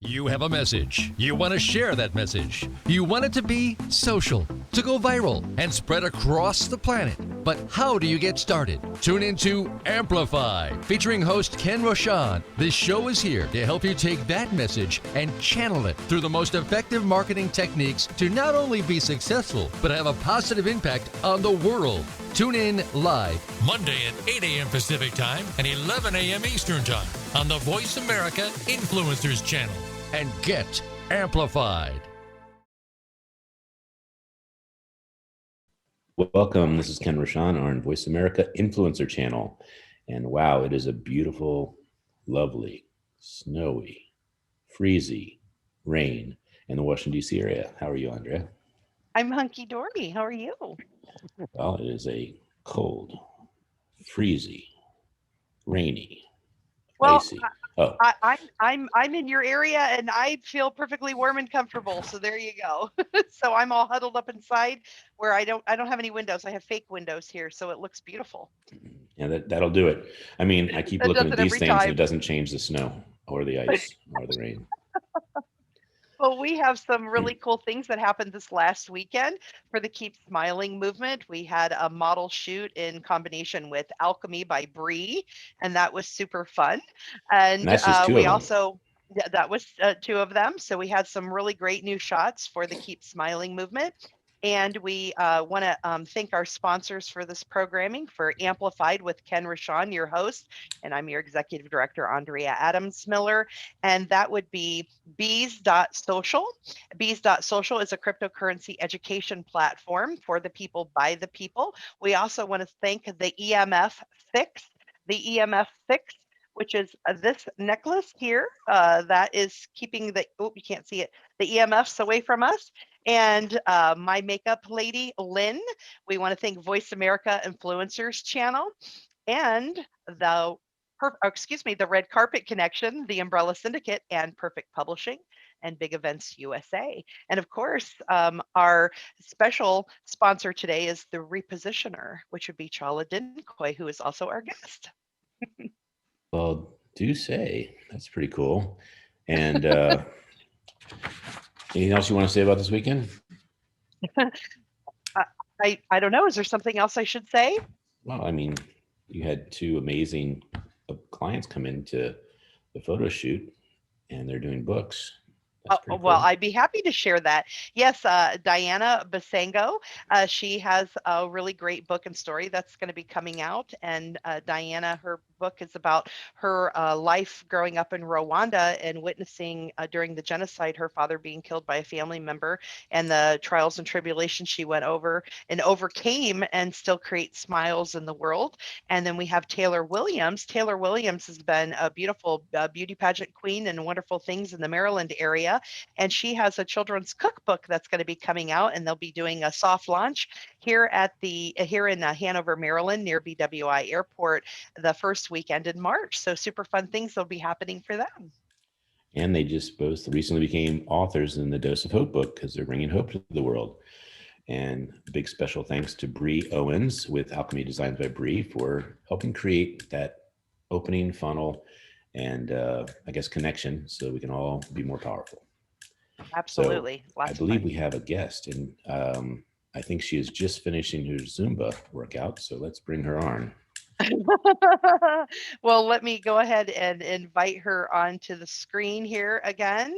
You have a message. You want to share that message. You want it to be social, to go viral, and spread across the planet. But how do you get started? Tune into Amplify, featuring host Ken Rochon. This show is here to help you take that message and channel it through the most effective marketing techniques to not only be successful, but have a positive impact on the world. Tune in live Monday at 8 a.m. Pacific Time and 11 a.m. Eastern Time on the Voice America Influencers Channel. and get amplified. Welcome. This is Ken Rochon on Voice America Influencer Channel. And wow, it is a beautiful, lovely, snowy, freezy rain in the Washington, D.C. area. How are you, Andrea? I'm hunky-dory. How are you? Well, it is a cold, freezy, rainy, icy. Oh, I'm in your area and I feel perfectly warm and comfortable. So there you go. So I'm all huddled up inside where I don't have any windows. I have fake windows here, so it looks beautiful. yeah, that'll do it. I mean, I keep That looking does at it these every things and time. it doesn't change the snow or the ice or the rain. Well, we have some really cool things that happened this last weekend for the Keep Smiling movement. We had a model shoot in combination with Alchemy by Brie, and that was super fun. And that's just two we of them. also, yeah, that was two of them. So we had some really great new shots for the Keep Smiling movement. And we want to thank our sponsors for this programming, for Amplified with Ken Rochon, your host, and I'm your executive director, Andrea Adams-Miller. And that would be bees.social. Bees.social is a cryptocurrency education platform for the people, by the people. We also want to thank the EMF Fix, which is this necklace here that is keeping the, oh, you can't see it, the EMFs away from us. And my makeup lady, Lynn. We want to thank Voice America Influencers Channel and the Red Carpet Connection, the Umbrella Syndicate, and Perfect Publishing and Big Events USA. And of course, our special sponsor today is the Repositioner, which would be Chala Dincoy, who is also our guest. Well, do say. That's pretty cool. And anything else you want to say about this weekend? I don't know. Is there something else I should say? Well, I mean, you had two amazing clients come into the photo shoot, and they're doing books. That's pretty Well, cool. I'd be happy to share that. Yes, Diana Basango, she has a really great book and story that's going to be coming out. And Diana, her book is about her life growing up in Rwanda and witnessing during the genocide, her father being killed by a family member, and the trials and tribulations she went over and overcame and still create smiles in the world. And then we have Taylor Williams. Taylor Williams has been a beautiful beauty pageant queen and wonderful things in the Maryland area. And she has a children's cookbook that's going to be coming out, and they'll be doing a soft launch here in Hanover, Maryland, near BWI Airport, the first weekend in March. So super fun things will be happening for them. And they just both recently became authors in the Dose of Hope book because they're bringing hope to the world. And big special thanks to Bree Owens with Alchemy Designs by Bree for helping create that opening funnel and I guess connection so we can all be more powerful. Absolutely. So I believe we have a guest, and I think she is just finishing her Zumba workout. So let's bring her on. Well, let me go ahead and invite her onto the screen here again.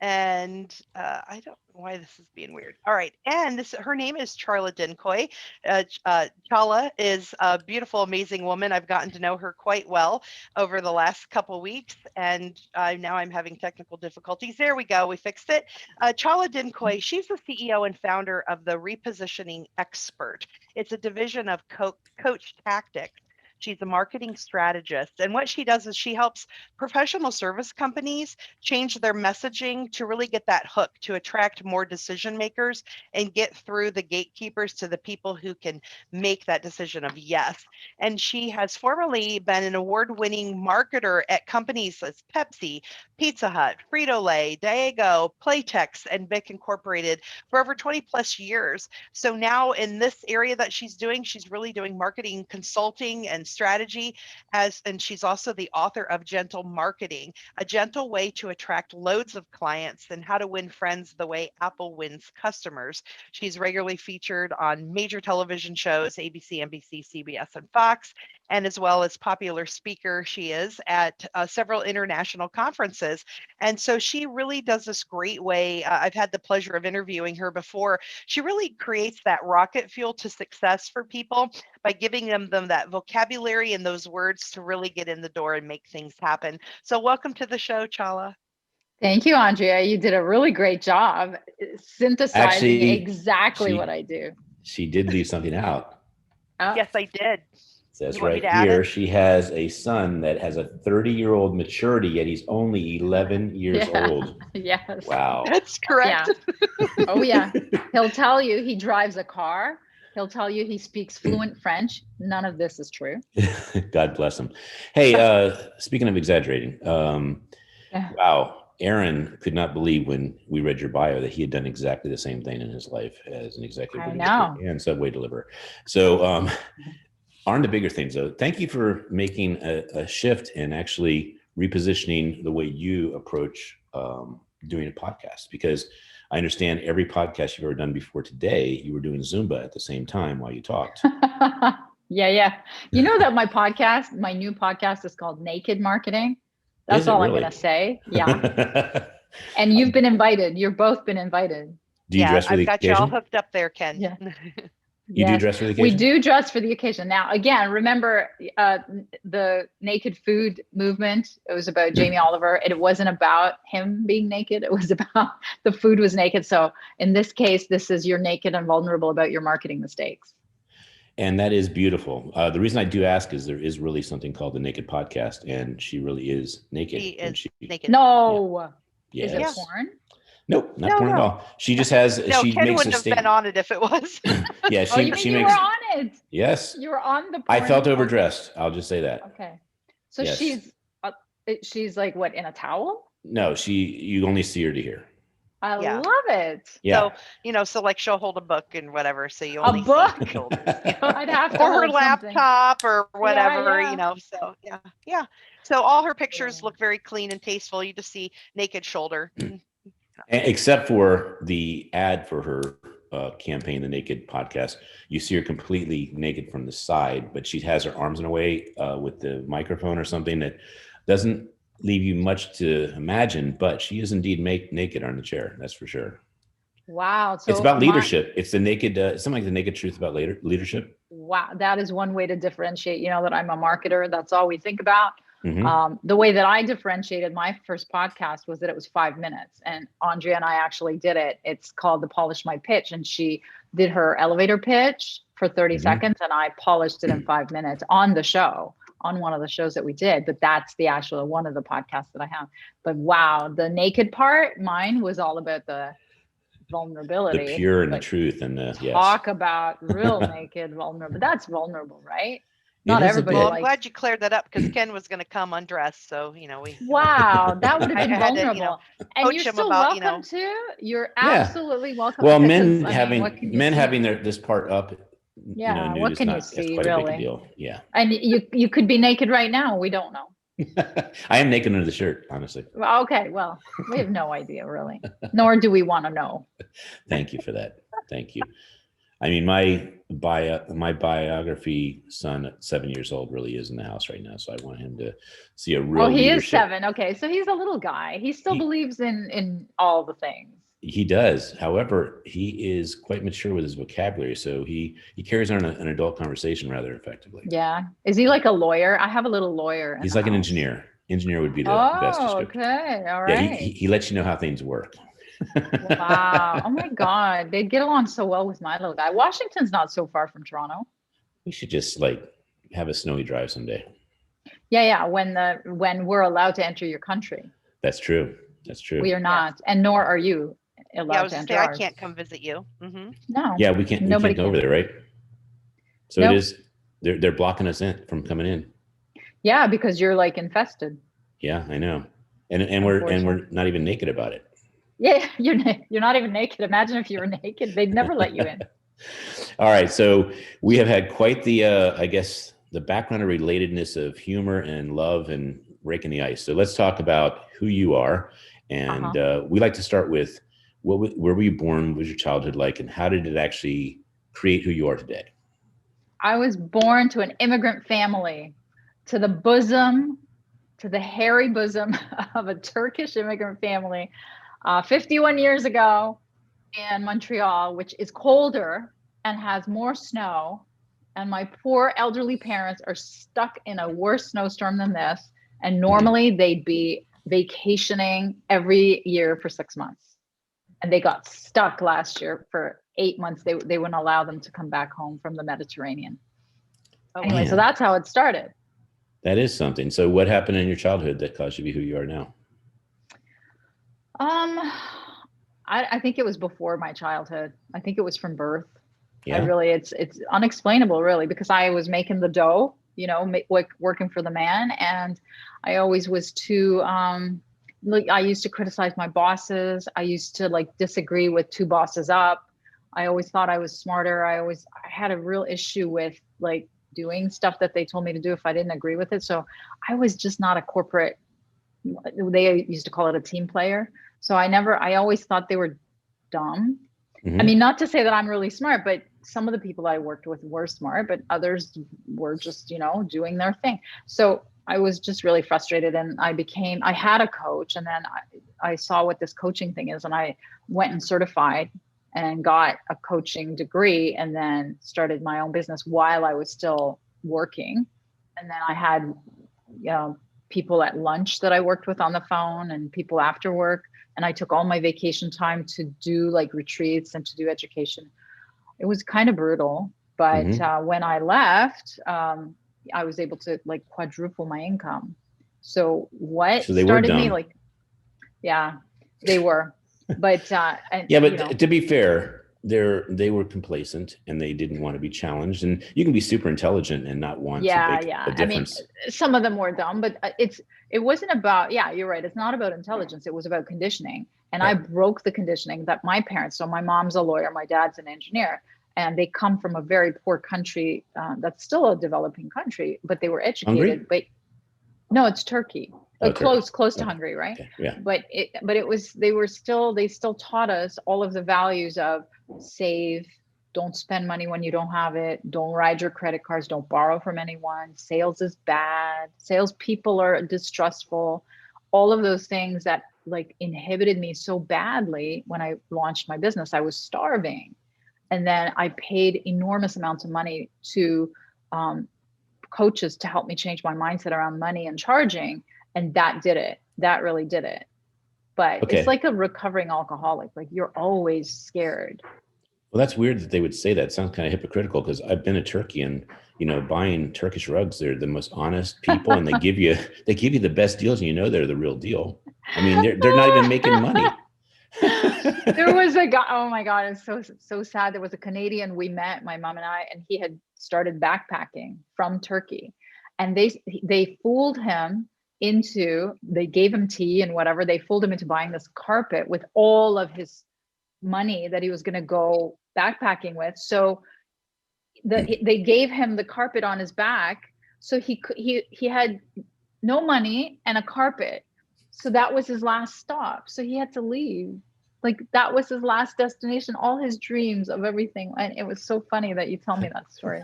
And I don't know why this is being weird. All right. And her name is Chala Dincoy. Chala is a beautiful, amazing woman. I've gotten to know her quite well over the last couple weeks. And now I'm having technical difficulties. There we go. We fixed it. Chala Dincoy, she's the CEO and founder of the Repositioning Expert. It's a division of Coachtactics. She's a marketing strategist. And what she does is she helps professional service companies change their messaging to really get that hook to attract more decision makers and get through the gatekeepers to the people who can make that decision of yes. And she has formerly been an award-winning marketer at companies as Pepsi, Pizza Hut, Frito Lay, Diageo, Playtex, and BIC Incorporated for over 20 plus years. So now in this area that she's really doing marketing consulting and strategy and she's also the author of Gentle Marketing, a gentle way to attract loads of clients and how to win friends the way Apple wins customers. She's regularly featured on major television shows, ABC, NBC, CBS, and Fox, and as well as popular speaker she is at several international conferences. And so she really does this great way. I've had the pleasure of interviewing her before. She really creates that rocket fuel to success for people by giving them that vocabulary and those words to really get in the door and make things happen. So welcome to the show, Chala. Thank you, Andrea. You did a really great job synthesizing Actually, exactly what I do. She did leave something out. Oh. Yes, I did. It says right here, she has a son that has a 30-year-old maturity, yet he's only 11 years old. Yes. Wow. That's correct. Yeah. Oh, yeah. He'll tell you he drives a car. He'll tell you he speaks fluent French. None of this is true. God bless him. Hey, speaking of exaggerating, wow. Aaron could not believe when we read your bio that he had done exactly the same thing in his life as an executive producer and Subway deliverer. So, on to bigger things, though. Thank you for making a shift and actually repositioning the way you approach doing a podcast, because I understand every podcast you've ever done before today, you were doing Zumba at the same time while you talked. Yeah. You know that my new podcast is called Naked Marketing. That's all I'm going to say. Yeah. And you've been invited. You've both been invited. Do you dress for the occasion? I've got you all hooked up there, Ken. Yeah. You do dress for the occasion? We do dress for the occasion. Now, again, remember the naked food movement. It was about Jamie Oliver. It wasn't about him being naked. It was about the food was naked. So in this case, this is you're naked and vulnerable about your marketing mistakes. And that is beautiful. The reason I do ask is there is really something called the Naked Podcast, and she really is naked. She is naked. No. Yeah. Is it Yes. porn? Nope, not porn at all. She just has. No, she Ken makes wouldn't have been on it if it was. Yeah, You makes. were on it. Yes. You were on the. Porn I felt overdressed. I'll just say that. Okay, so Yes. she's like what, in a towel? No, you only see her to hear. I love it. Yeah. So like she'll hold a book and whatever. So you A only book? see her shoulders. I'd have to Or her hold something. laptop or whatever, Yeah. So yeah. So all her pictures look very clean and tasteful. You just see naked shoulder. Except for the ad for her campaign, the Naked Podcast, you see her completely naked from the side, but she has her arms in a way with the microphone or something that doesn't leave you much to imagine, but she is indeed naked on the chair. That's for sure. Wow. So it's about leadership. It's the naked, something like the naked truth about leadership. Wow. That is one way to differentiate, that I'm a marketer. That's all we think about. Mm-hmm. The way that I differentiated my first podcast was that it was 5 minutes, and Andrea and I actually did it. It's called the Polish My Pitch, and she did her elevator pitch for 30 seconds, and I polished it in 5 minutes on the show, on one of the shows that we did. But that's the actual one of the podcasts that I have. But wow, the naked part, mine was all about the vulnerability, the pure and the truth, and talk about real naked vulnerable. That's vulnerable, right? Not everybody. Well, I'm glad you cleared that up, because Ken was going to come undressed. So, we. Wow, that would have been vulnerable. And you're still welcome to. You're absolutely welcome. Well, men having this part up. Yeah. Nude what is can not, you see, quite really? A big deal. Yeah. And you could be naked right now. We don't know. I am naked under the shirt, honestly. Well, okay. Well, we have no idea, really. Nor do we want to know. Thank you for that. Thank you. I mean, my biography son at 7 years old really is in the house right now. So I want him to see a real he leadership. Is 7. Okay. So he's a little guy. He still believes in all the things. He does. However, he is quite mature with his vocabulary. So he carries on an adult conversation rather effectively. Yeah. Is he like a lawyer? I have a little lawyer. He's like an engineer. Engineer would be the best description. Okay. All right. Yeah, he lets you know how things work. Wow. Oh my God. They'd get along so well with my little guy. Washington's not so far from Toronto. We should just have a snowy drive someday. Yeah. When we're allowed to enter your country. That's true. We are not. And nor are you allowed to enter ours. I can't come visit you. Mm-hmm. No. Yeah, we can't go over there, right? So nope. It is, they're blocking us in from coming in. Yeah, because you're infested. Yeah, I know. And we're not even naked about it. Yeah, you're not even naked. Imagine if you were naked, they'd never let you in. All right, so we have had quite the the background and relatedness of humor and love and breaking the ice. So let's talk about who you are. And we like to start with where were you born? What was your childhood like? And how did it actually create who you are today? I was born to an immigrant family, to the hairy bosom of a Turkish immigrant family 51 years ago in Montreal, which is colder and has more snow. And my poor elderly parents are stuck in a worse snowstorm than this. And normally they'd be vacationing every year for 6 months. And they got stuck last year for 8 months. They wouldn't allow them to come back home from the Mediterranean. Anyway, so that's how it started. That is something. So what happened in your childhood that caused you to be who you are now? I think it was before my childhood. I think it was from birth. Yeah. It's unexplainable, really, because I was making the dough, working for the man. And I always was too, I used to criticize my bosses. I used to disagree with two bosses up. I always thought I was smarter. I had a real issue with doing stuff that they told me to do if I didn't agree with it. So I was just not a corporate, they used to call it a team player. So I always thought they were dumb. I mean, not to say that I'm really smart, but some of the people I worked with were smart, but others were just, doing their thing. So I was just really frustrated, and I had a coach, and then I saw what this coaching thing is, and I went and certified and got a coaching degree, and then started my own business while I was still working. And then I had, people at lunch that I worked with on the phone, and people after work. And I took all my vacation time to do retreats and to do education. It was kind of brutal, but when I left, I was able to quadruple my income. So they started me yeah, they were, but to be fair, they were complacent and they didn't want to be challenged. And you can be super intelligent and not want to make a difference. I mean, some of them were dumb, but it wasn't about, you're right. It's not about intelligence. It was about conditioning. And I broke the conditioning that my parents, so my mom's a lawyer, my dad's an engineer, and they come from a very poor country that's still a developing country, but they were educated. Hungary? But no, it's Turkey. Close to Hungary, right? Okay. Yeah. But they still taught us all of the values of save, don't spend money when you don't have it, don't ride your credit cards, don't borrow from anyone, sales is bad, salespeople are distrustful, all of those things that inhibited me so badly. When I launched my business, I was starving. And then I paid enormous amounts of money to coaches to help me change my mindset around money and charging. And that did it. That really did it. But it's like a recovering alcoholic. You're always scared. Well, that's weird that they would say that. It sounds kind of hypocritical, because I've been to Turkey, and buying Turkish rugs, they're the most honest people, and they give you the best deals, and they're the real deal. I mean, they're not even making money. There was a guy, oh my God, it's so sad. There was a Canadian we met, my mom and I, and he had started backpacking from Turkey, and they fooled him they gave him tea and whatever. They fooled him into buying this carpet with all of his money that he was going to go backpacking with. So they gave him the carpet on his back. So he had no money and a carpet. So that was his last stop. So he had to leave. That was his last destination, all his dreams of everything. And it was so funny that you tell me that story.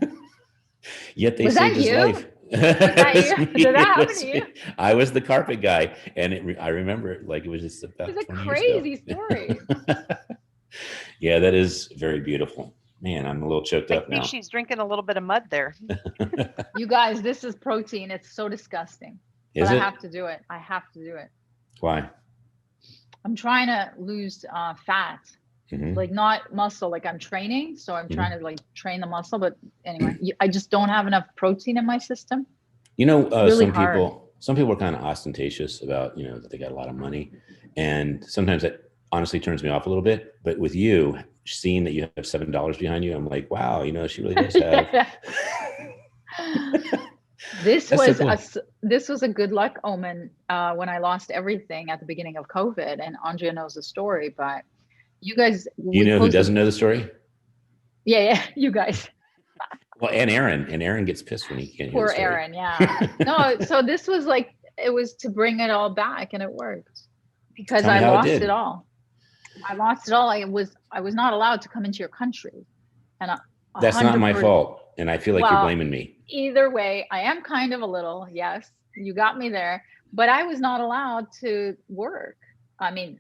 Yet they saved his life. Did that happen to you? I was the carpet guy, and I remember it like it was just about 20 years ago. It's a crazy story. Yeah, that is very beautiful. Man, I'm a little choked up now. I think she's drinking a little bit of mud there. You guys, this is protein. It's so disgusting. But I have to do it. I have to do it. Why? I'm trying to lose fat. Not muscle, I'm training. So I'm trying to train the muscle. But anyway, I just don't have enough protein in my system. Really some people are kind of ostentatious about, that they got a lot of money. And sometimes that honestly turns me off a little bit. But with you, seeing that you have $7 behind you, I'm like, wow, she really does have. This was a good luck omen when I lost everything at the beginning of COVID. And Andrea knows the story, but you guys, who doesn't know the story? Yeah, you guys. Well, and Aaron gets pissed when he can't hear the Poor story. Aaron, yeah. No, so this was like, it was to bring it all back, and it worked because Tell me I how it lost did. it all. I lost it all. I was not allowed to come into your country, and That's not my 100%. fault, and I feel like you're blaming me. Either way, I am kind of a little, yes, you got me there, but I was not allowed to work. I mean,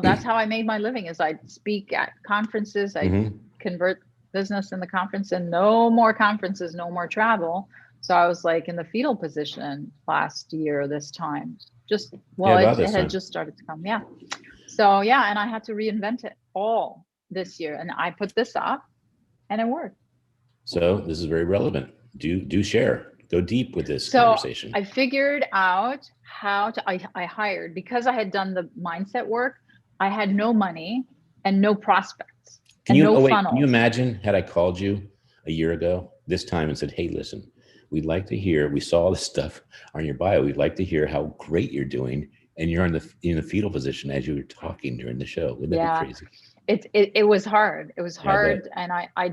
that's how I made my living, is I'd speak at conferences, I convert business in the conference, and no more conferences, no more travel. So I was like in the fetal position last year, this time, it had just started to come. Yeah. So yeah, and I had to reinvent it all this year, and I put this up and it worked. So this is very relevant. Do share. Go deep with this conversation. I figured out how to, I hired, because I had done the mindset work, I had no money and no prospects and no funnels. Can you imagine had I called you a year ago this time and said, hey, listen, we'd like to hear, we saw this stuff on your bio. We'd like to hear how great you're doing. And you're in the fetal position as you were talking during the show. Wouldn't that be crazy? It was hard. It was hard. And I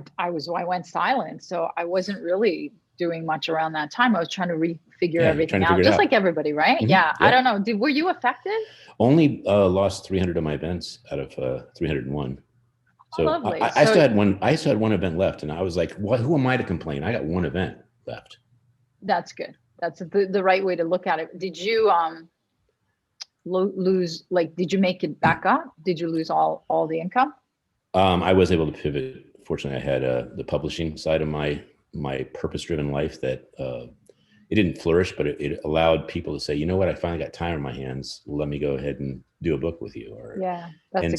went silent. So I wasn't really doing much around that time. I was trying to figure everything out, just like everybody, right? Mm-hmm. Yeah. I don't know. Were you affected? Only lost 300 of my events out of 301. So lovely. I still had one. I still had one event left, and I was like, "What? Who am I to complain? I got one event left." That's good. That's the right way to look at it. Did you lose? Like, did you make it back up? Did you lose all the income? I was able to pivot. Fortunately, I had the publishing side of my purpose-driven life that it didn't flourish, but it allowed people to say, you know what, I finally got time on my hands. Let me go ahead and do a book with you.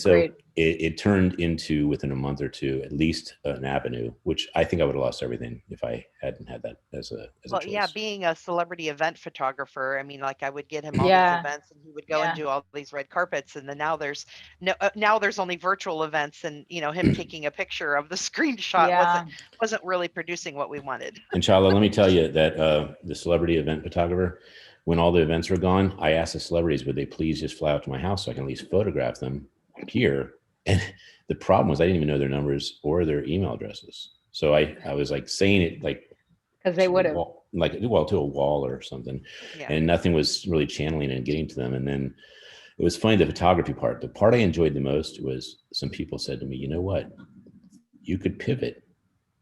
Great. It turned into, within a month or two, at least an avenue, which I think I would have lost everything if I hadn't had that as a choice. Yeah, being a celebrity event photographer, I mean, like I would get him all these events, and he would go and do all these red carpets, and then now there's only virtual events, and him taking a picture of the screenshot wasn't really producing what we wanted. And Chala, let me tell you that the celebrity event photographer, when all the events were gone, I asked the celebrities, would they please just fly out to my house so I can at least photograph them here? And the problem was I didn't even know their numbers or their email addresses. So I was like saying it like, because they would have to a wall or something, and nothing was really channeling and getting to them. And then it was funny, the photography part. The part I enjoyed the most was some people said to me, you know what, you could pivot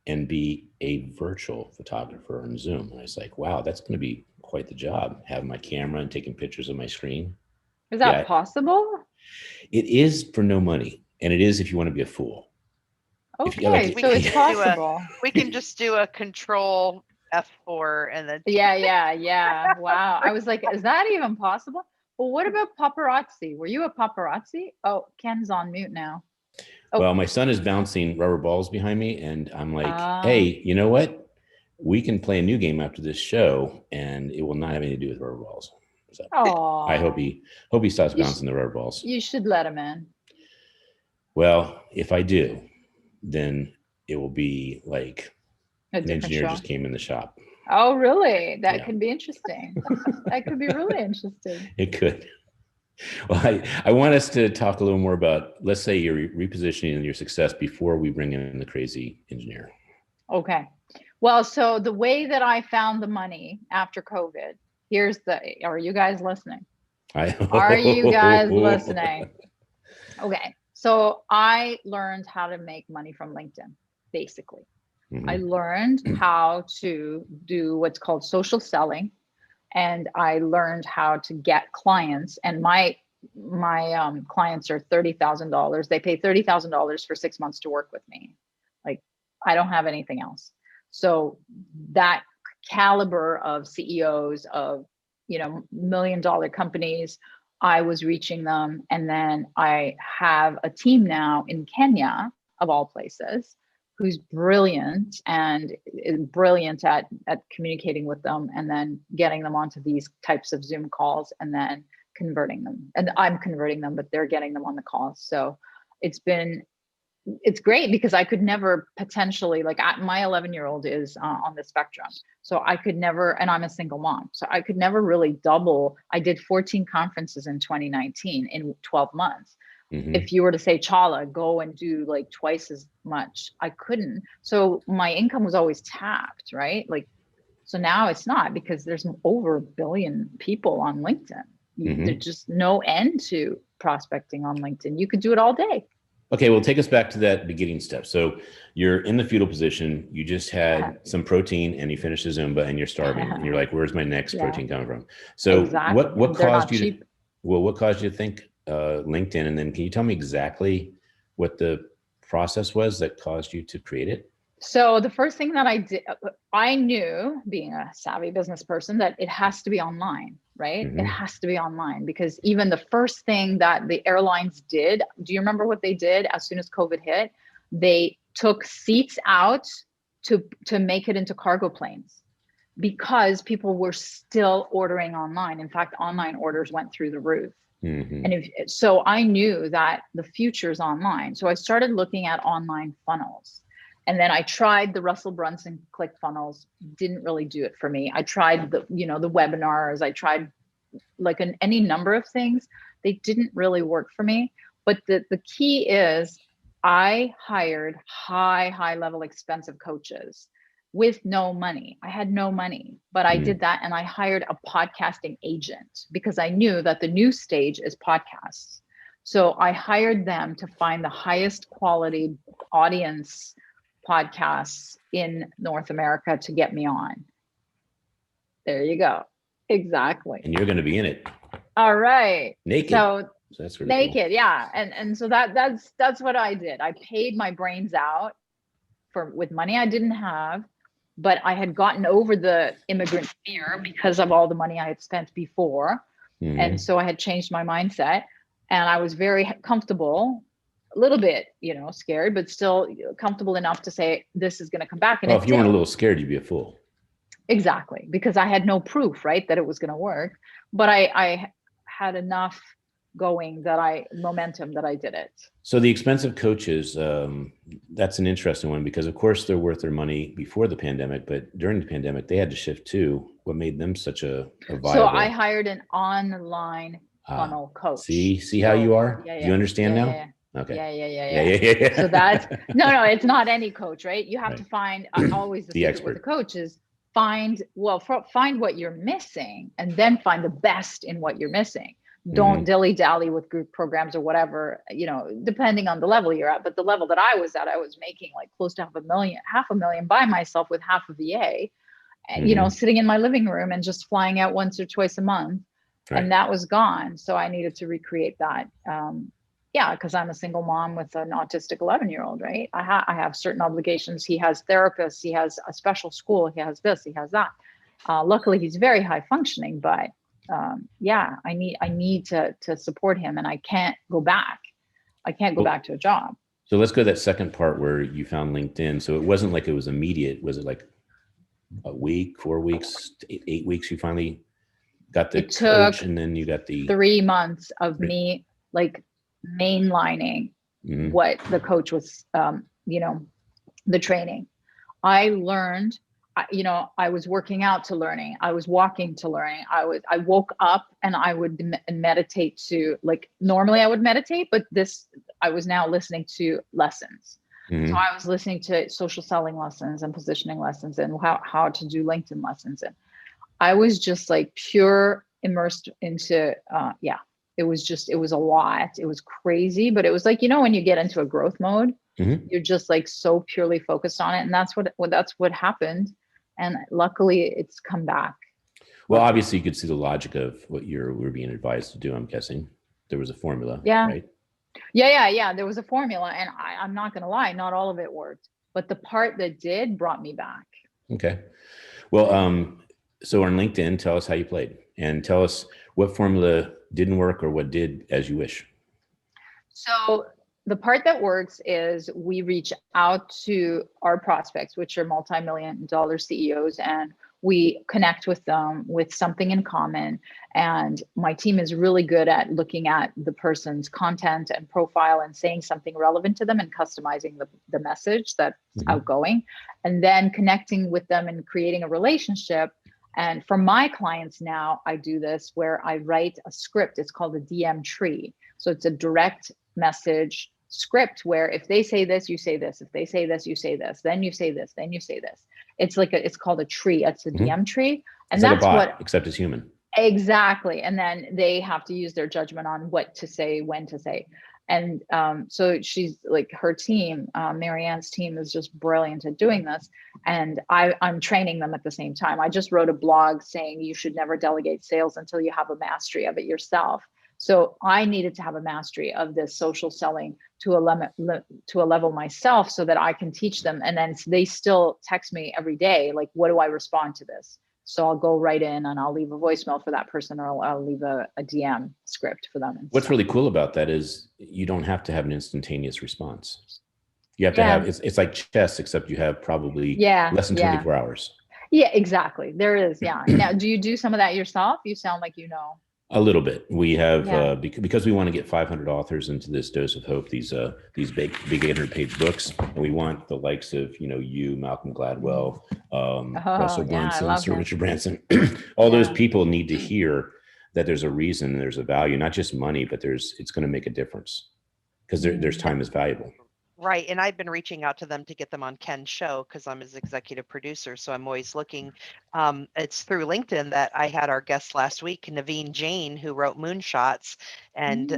and be a virtual photographer on Zoom. And I was like, wow, that's going to be quite the job, having my camera and taking pictures of my screen. Is that possible? It is for no money, and it is if you want to be a fool. Okay, so it's possible. We can just do a control F4 and then. Yeah. Wow. I was like, is that even possible? Well, what about paparazzi? Were you a paparazzi? Oh, Ken's on mute now. Oh. Well, my son is bouncing rubber balls behind me, and I'm like, hey, you know what? We can play a new game after this show, and it will not have anything to do with rubber balls. So I hope he stops bouncing the rubber balls. You should let him in. Well, if I do, then it will be like an engineer just came in the shop. Oh, really? That could be interesting. That could be really interesting. It could. Well, I want us to talk a little more about, let's say, your repositioning and your success before we bring in the crazy engineer. Okay. Well, so the way that I found the money after COVID, are you guys listening? Are you guys listening? Okay. So I learned how to make money from LinkedIn, basically. Mm-hmm. I learned how to do what's called social selling, and I learned how to get clients. And my clients are $30,000. They pay $30,000 for 6 months to work with me. Like, I don't have anything else. So that caliber of CEOs of, $1 million companies, I was reaching them. And then I have a team now in Kenya, of all places, who's brilliant and brilliant at communicating with them, and then getting them onto these types of Zoom calls, and then converting them. And I'm converting them, but they're getting them on the calls. So it's great, because I could never potentially, like, my 11-year-old is on the spectrum. So I could never, and I'm a single mom, so I could never really double. I did 14 conferences in 2019 in 12 months. If you were to say, Chala, go and do like twice as much, I couldn't. So my income was always tapped, right? Like, so now it's not, because there's over 1 billion people on LinkedIn. There's just no end to prospecting on LinkedIn. You could do it all day. Okay, well, take us back to that beginning step. So you're in the fetal position. You just had some protein and you finished the Zumba and you're starving and you're like, where's my next protein coming from? So Exactly. what caused you to, what caused you to think LinkedIn? And then can you tell me exactly what the process was that caused you to create it? So the first thing that I did, I knew, being a savvy business person, that it has to be online, right? It has to be online, because even the first thing that the airlines did, do you remember what they did as soon as COVID hit? They took seats out to make it into cargo planes, because people were still ordering online. In fact, online orders went through the roof. And so I knew that the future is online. So I started looking at online funnels. And then I tried the Russell Brunson ClickFunnels, didn't really do it for me. I tried the webinars, I tried like any number of things. They didn't really work for me. But the key is I hired high level expensive coaches with no money. I had no money, but I did that. And I hired a podcasting agent, because I knew that the new stage is podcasts. So I hired them to find the highest quality audience podcasts in North America to get me on. There you go. Exactly. And you're going to be in it. All right. Naked. So that's really naked. cool. Yeah. And so that's what I did. I paid my brains out with money I didn't have, but I had gotten over the immigrant fear because of all the money I had spent before. And so I had changed my mindset, and I was very comfortable, a little bit, scared, but still comfortable enough to say, this is going to come back. And if you weren't a little scared, you'd be a fool. Exactly. Because I had no proof, right, that it was going to work, but I had enough momentum that I did it. So the expensive coaches, that's an interesting one, because of course they're worth their money before the pandemic, but during the pandemic, they had to shift too. What made them such a viable? So I hired an online funnel coach. See how you are? Yeah, Do you understand now? Yeah. Okay. Yeah. So that's, no, it's not any coach, right? You have to find always the expert with the coach is find what you're missing, and then find the best in what you're missing. Don't dilly-dally with group programs or whatever, depending on the level you're at. But the level that I was at, I was making like close to $500,000 by myself with half a VA, and, sitting in my living room and just flying out once or twice a month. Right. And that was gone. So I needed to recreate that. Because I'm a single mom with an autistic 11-year-old, right? I have certain obligations. He has therapists, he has a special school, he has this, he has that. Luckily, he's very high functioning, but I need to support him, and I can't go back. I can't go back to a job. So let's go to that second part where you found LinkedIn. So it wasn't like it was immediate. Was it like a week, 4 weeks, 8 weeks? You finally got the coach, and then you got the 3 months of me like mainlining what the coach was, the training. I learned. I was working out to learning. I was walking to learning. I woke up and I would meditate to, like, normally I would meditate, but I was now listening to lessons. So I was listening to social selling lessons and positioning lessons and how to do LinkedIn lessons. And I was just like pure immersed into, it was a lot. It was crazy, but it was like, when you get into a growth mode, you're just like so purely focused on it. And that's what happened. And luckily it's come back. Well, obviously you could see the logic of what you were being advised to do. I'm guessing there was a formula. Yeah. Right? Yeah. There was a formula, and I'm not going to lie. Not all of it worked, but the part that did brought me back. Okay. Well, so on LinkedIn, tell us how you played, and tell us what formula didn't work or what did as you wish. So the part that works is we reach out to our prospects, which are multi-million-dollar CEOs, and we connect with them with something in common. And my team is really good at looking at the person's content and profile and saying something relevant to them and customizing the message that's outgoing, and then connecting with them and creating a relationship. And for my clients now, I do this where I write a script. It's called a DM tree. So it's a direct message script where if they say this, you say this. If they say this, you say this. Then you say this. Then you say this. It's like it's called a tree. It's a DM tree, and it's that's like a bot, what except it's human. Exactly. And then they have to use their judgment on what to say, when to say. And so she's like, her team, Marianne's team is just brilliant at doing this. And I'm training them at the same time. I just wrote a blog saying you should never delegate sales until you have a mastery of it yourself. So I needed to have a mastery of this social selling to a level myself so that I can teach them. And then they still text me every day, like, what do I respond to this? So I'll go right in and I'll leave a voicemail for that person, or I'll leave a DM script for them. What's really cool about that is you don't have to have an instantaneous response. You have to have, it's like chess, except you have probably less than 24 hours. Yeah, exactly. There is. Yeah. Now, do you do some of that yourself? You sound like you know. A little bit. We have because we want to get 500 authors into this Dose of Hope, these big 800-page books, and we want the likes of you, Malcolm Gladwell, Russell Brunson, Sir Richard Branson. All those people need to hear that there's a reason, there's a value, not just money, but it's going to make a difference because there's time is valuable. Right. And I've been reaching out to them to get them on Ken's show because I'm his executive producer. So I'm always looking. It's through LinkedIn that I had our guest last week, Naveen Jain, who wrote Moonshots. And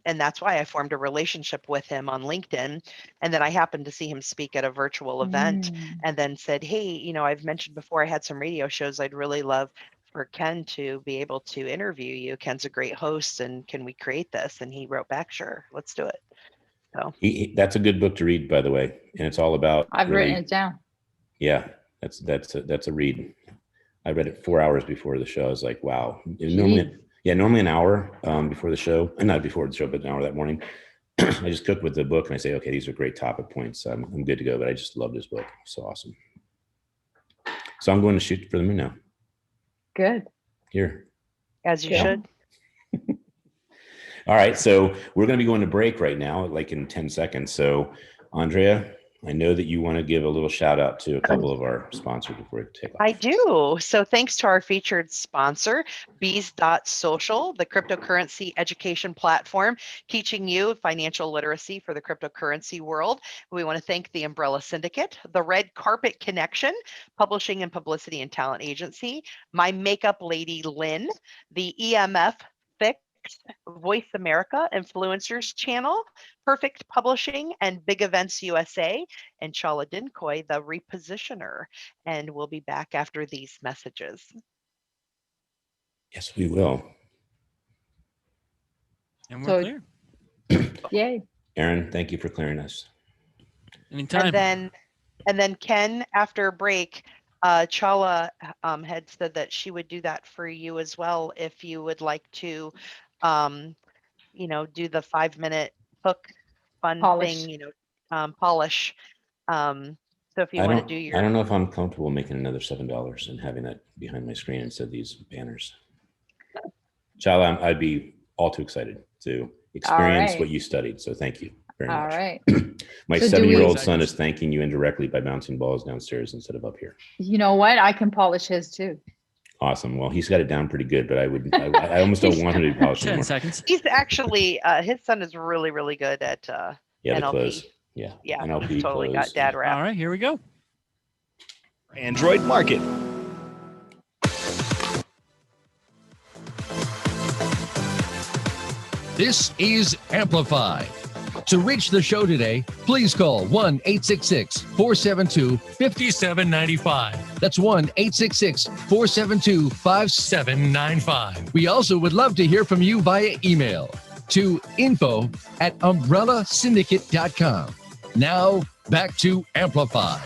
that's why I formed a relationship with him on LinkedIn. And then I happened to see him speak at a virtual event and then said, hey, I've mentioned before I had some radio shows. I'd really love for Ken to be able to interview you. Ken's a great host. And can we create this? And he wrote back, sure, let's do it. So that's a good book to read, by the way, and it's all about. I've written it down. Yeah, that's a read. I read it 4 hours before the show. I was like, wow. Normally an hour before the show, and not before the show, but an hour that morning. I just cook with the book and I say, okay, these are great topic points. I'm good to go. But I just love this book. So awesome. So I'm going to shoot for the moon now. Good. Here. As you should. All right, so we're going to be going to break right now, like in 10 seconds. So, Andrea, I know that you want to give a little shout out to a couple of our sponsors before we take off. I do. So thanks to our featured sponsor, Bees.social, the cryptocurrency education platform, teaching you financial literacy for the cryptocurrency world. We want to thank the Umbrella Syndicate, the Red Carpet Connection, publishing and publicity and talent agency, My Makeup Lady Lynn, the EMF Fix, Voice America Influencers Channel, Perfect Publishing, and Big Events USA, and Chala Dincoy, the Repositioner. And we'll be back after these messages. Yes, we will. And we're clear. Yay. Aaron, thank you for clearing us. Anytime. And then Ken, after break, Chala had said that she would do that for you as well if you would like to do the 5-minute hook Polish. thing, polish. So if you want to do your, I don't know if I'm comfortable making another $7 and having that behind my screen instead of these banners. Chala, I'd be all too excited to experience what you studied. So thank you very much. All right. My 7-year-old son is thanking you indirectly by bouncing balls downstairs instead of up here. You know what? I can polish his too. Awesome. Well, he's got it down pretty good, but I almost don't want him to be polished 10 anymore. seconds. he's actually, his son is really, really good at the NLP. clothes. Yeah. NLP he's totally clothes. got dad rap. All right, here we go. Android Market. This is Amplify. To reach the show today, please call 1-866-472-5795. That's 1-866-472-5795. We also would love to hear from you via email to info@umbrellasyndicate.com. Now, back to Amplify.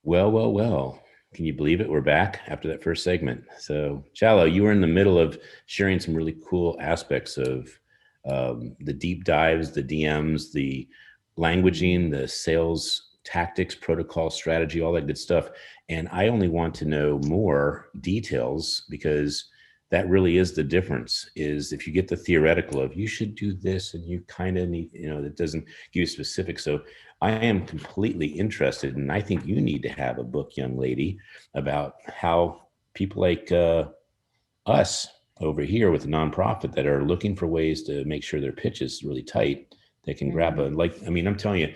Well. Can you believe it? We're back after that first segment. So, Chala, you were in the middle of sharing some really cool aspects of the deep dives, the DMs, the languaging, the sales tactics, protocol, strategy, all that good stuff. And I only want to know more details because that really is the difference, is if you get the theoretical of you should do this and you kind of need, that doesn't give you specifics. So I am completely interested, and I think you need to have a book, young lady, about how people like us over here with a nonprofit that are looking for ways to make sure their pitch is really tight. They can grab I'm telling you,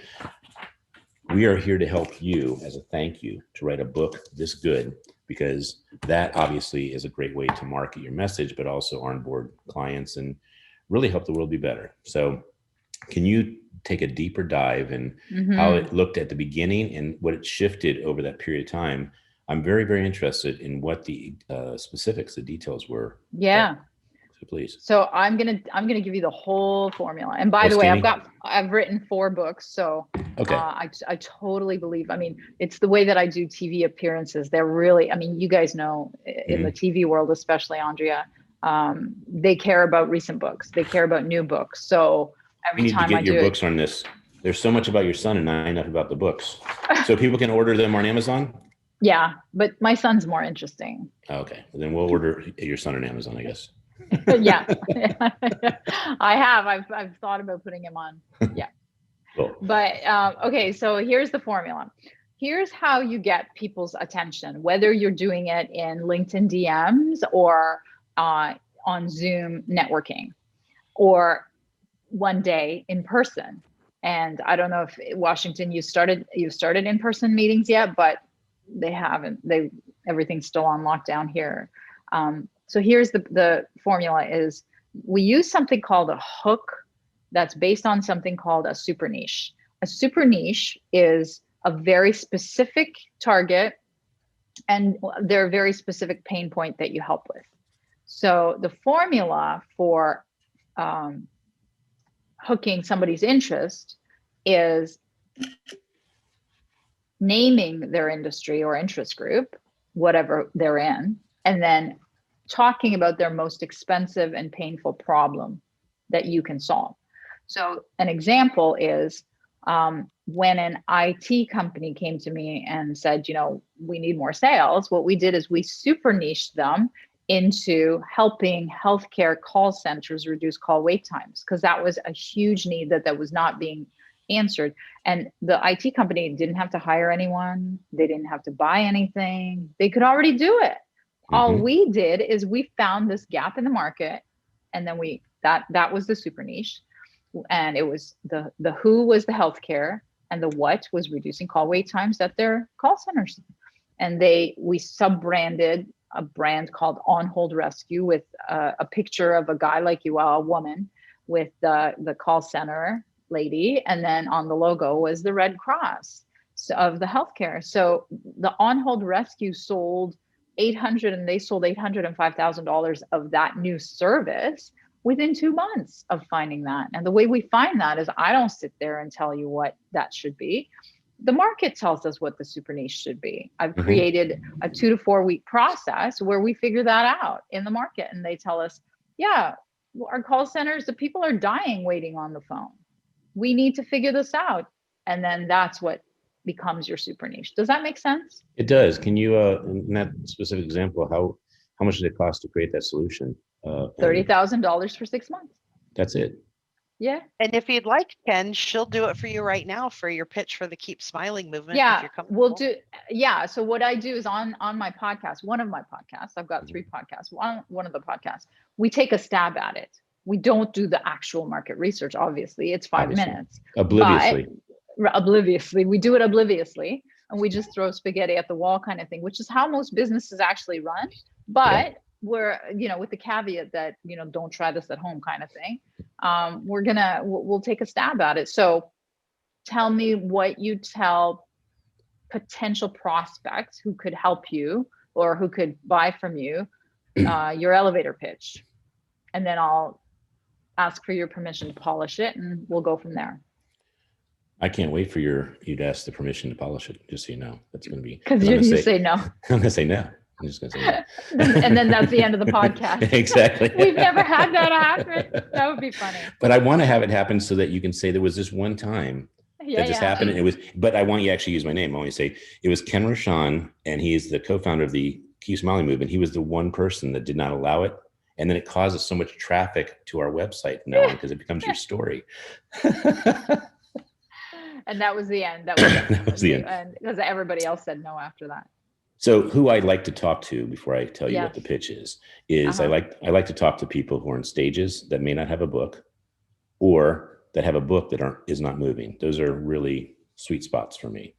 we are here to help you as a thank you to write a book this good, because that obviously is a great way to market your message, but also onboard clients and really help the world be better. So can you take a deeper dive in how it looked at the beginning and what it shifted over that period of time? I'm very, very interested in what the specifics, the details were. Yeah. So please. So I'm gonna give you the whole formula. And by the way, I've written 4 books. So okay. I totally believe. I mean, it's the way that I do TV appearances. They're really. I mean, you guys know in the TV world, especially Andrea, they care about recent books. They care about new books. So every time I do, you need to get your books on this. There's so much about your son and not enough about the books. So people can order them on Amazon. Yeah, but my son's more interesting. Okay, then we'll order your son on Amazon, I guess. Yeah, I've thought about putting him on. Yeah, cool. But okay, so here's the formula. Here's how you get people's attention, whether you're doing it in LinkedIn DMs or on Zoom networking, or one day in person. And I don't know if Washington, you've started in-person meetings yet, but they haven't. Everything's still on lockdown here. So here's the formula: is we use something called a hook that's based on something called a super niche. A super niche is a very specific target, and they're a very specific pain point that you help with. So the formula for hooking somebody's interest is naming their industry or interest group, whatever they're in, and then talking about their most expensive and painful problem that you can solve. So an example is when an IT company came to me and said, we need more sales, what we did is we super niched them into helping healthcare call centers reduce call wait times, because that was a huge need that was not being answered. And the IT company didn't have to hire anyone. They didn't have to buy anything. They could already do it. All we did is we found this gap in the market, and then that was the super niche. And it was the who was the healthcare, and the what was reducing call wait times at their call centers. And we sub-branded a brand called On Hold Rescue with a picture of a guy like you, a woman, with the call center lady, and then on the logo was the Red Cross of the healthcare. So the On Hold Rescue sold $805,000 of that new service within 2 months of finding that. And the way we find that is I don't sit there and tell you what that should be. The market tells us what the super niche should be. I've created a 2 to 4 week process where we figure that out in the market, and they tell us, yeah, our call centers, the people are dying waiting on the phone. We need to figure this out. And then that's what becomes your super niche. Does that make sense? It does. Can you, in that specific example, how much did it cost to create that solution? $30,000 for 6 months. That's it. Yeah. And if you'd like, Ken, she'll do it for you right now for your pitch for the Keep Smiling movement. Yeah, we'll do. Yeah. So what I do is on my podcast, one of my podcasts, I've got 3 podcasts. One of the podcasts, we take a stab at it. We don't do the actual market research. Obviously, it's 5 minutes. Obliviously, we do it obliviously, and we just throw spaghetti at the wall kind of thing, which is how most businesses actually run. But we're, with the caveat that, don't try this at home kind of thing. We'll take a stab at it. So tell me what you tell potential prospects who could help you or who could buy from you, your elevator pitch. And then I'll ask for your permission to polish it, and we'll go from there. I can't wait for you to ask the permission to polish it, just so you know. That's going to be... Because you say no. I'm going to say no. I'm just going to say no. And then that's the end of the podcast. Exactly. We've never had that happen. That would be funny. But I want to have it happen so that you can say there was this one time that this happened. And but I want you to actually use my name. I want you to say it was Ken Rochon, and he is the co-founder of the Keep Smiling movement. He was the one person that did not allow it. And then it causes so much traffic to our website now because it becomes your story. And that was the end. That was the end. And because everybody else said no after that. So who I like to talk to before I tell you what Yes. the pitch is Uh-huh. I like to talk to people who are in stages that may not have a book, or that have a book that is not moving. Those are really sweet spots for me,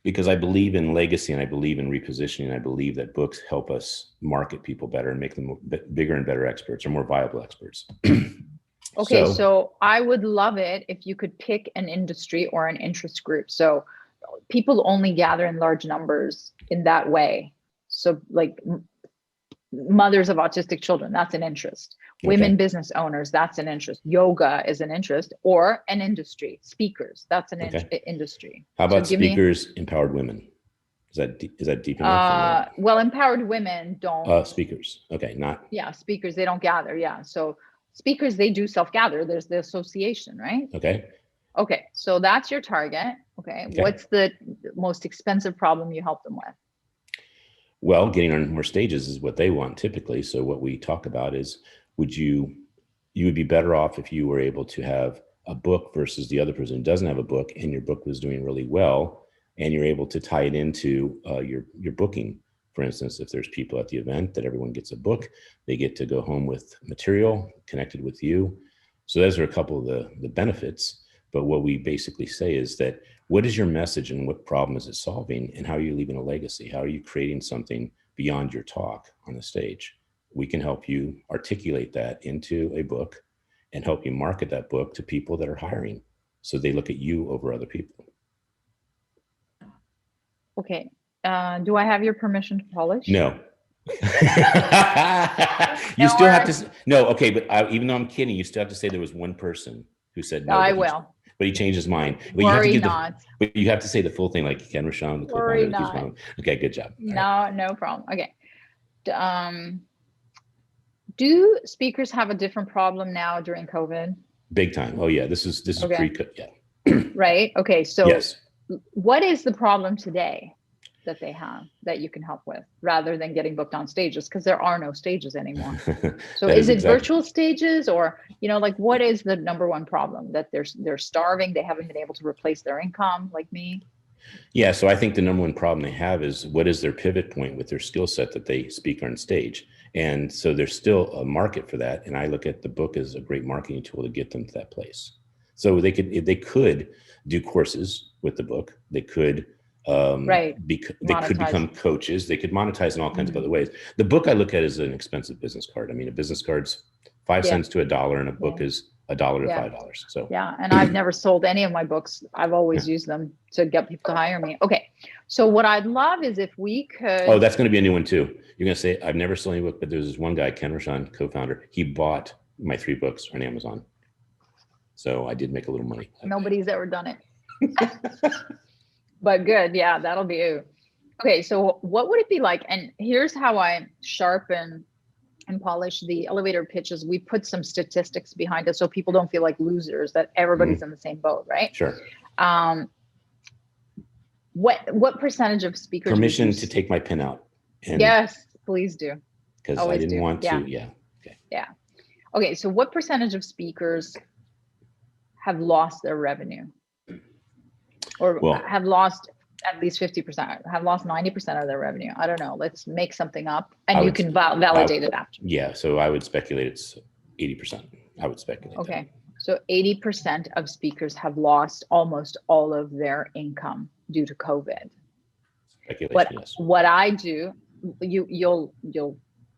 because I believe in legacy and I believe in repositioning. I believe that books help us market people better and make them bigger and better experts, or more viable experts. Okay, so I would love it if you could pick an industry or an interest group. So people only gather in large numbers in that way. So like mothers of autistic children, that's an interest. Women business owners, that's an interest. Yoga is an interest, or an industry. Speakers, that's an industry. How about so speakers empowered women? Is that deep enough? Well, empowered women don't. Speakers. Okay, not. Yeah, speakers, they don't gather. Yeah, so speakers, they do self-gather. There's the association, right? Okay, so that's your target. Okay, what's the most expensive problem you help them with? Well, getting on more stages is what they want typically. So what we talk about is, you would be better off if you were able to have a book versus the other person who doesn't have a book, and your book was doing really well, and you're able to tie it into your booking. For instance, if there's people at the event, that everyone gets a book, they get to go home with material connected with you. So those are a couple of the benefits. But what we basically say is that, what is your message and what problem is it solving, and how are you leaving a legacy? How are you creating something beyond your talk on the stage? We can help you articulate that into a book and help you market that book to people that are hiring, so they look at you over other people. Okay. Do I have your permission to polish? No. You still have to. No. Okay. But even though I'm kidding, you still have to say there was one person who said no. I will. But he changed his mind. But Worry not. But you have to say the full thing, like Ken Rochon, the co-founder of the Keys. Okay, good job. No problem. Okay. Do speakers have a different problem now during COVID? Big time. Oh yeah, this is pre-COVID. Yeah. Right. Okay. So yes. What is the problem today that they have that you can help with, rather than getting booked on stages? Because there are no stages anymore. So is it virtual stages, or, like, what is the number one problem? That they're starving, they haven't been able to replace their income, like me? Yeah, so I think the number one problem they have is, what is their pivot point with their skill set that they speak on stage? And so there's still a market for that. And I look at the book as a great marketing tool to get them to that place. So they could do courses with the book. They could they could become coaches. They could monetize in all kinds of other ways. The book I look at as an expensive business card. I mean, a business card's 5 cents to $1, and a book is $1 to $5. So and I've never sold any of my books. I've always used them to get people to hire me. Okay, so what I'd love is if we could. Oh, that's going to be a new one too. You're going to say, I've never sold any book, but there's this one guy, Ken Rochon, co-founder. He bought my 3 books on Amazon. So I did make a little money. Nobody's ever done it. But good. Yeah, that'll be you. Okay, so what would it be like? And here's how I sharpen and polish the elevator pitches. We put some statistics behind it so people don't feel like losers, that everybody's in the same boat, right? Sure. What percentage of speakers? Permission to take my pen out. Yes, please do. Because I didn't want to. Yeah. Okay. Yeah. Okay, so what percentage of speakers have lost their revenue, or have lost at least 50%, have lost 90% of their revenue? I don't know. Let's make something up, and you can validate it after. Yeah. So I would speculate it's 80%. I would speculate. Okay. So 80% of speakers have lost almost all of their income due to COVID. Speculation, yes. What I do, you'll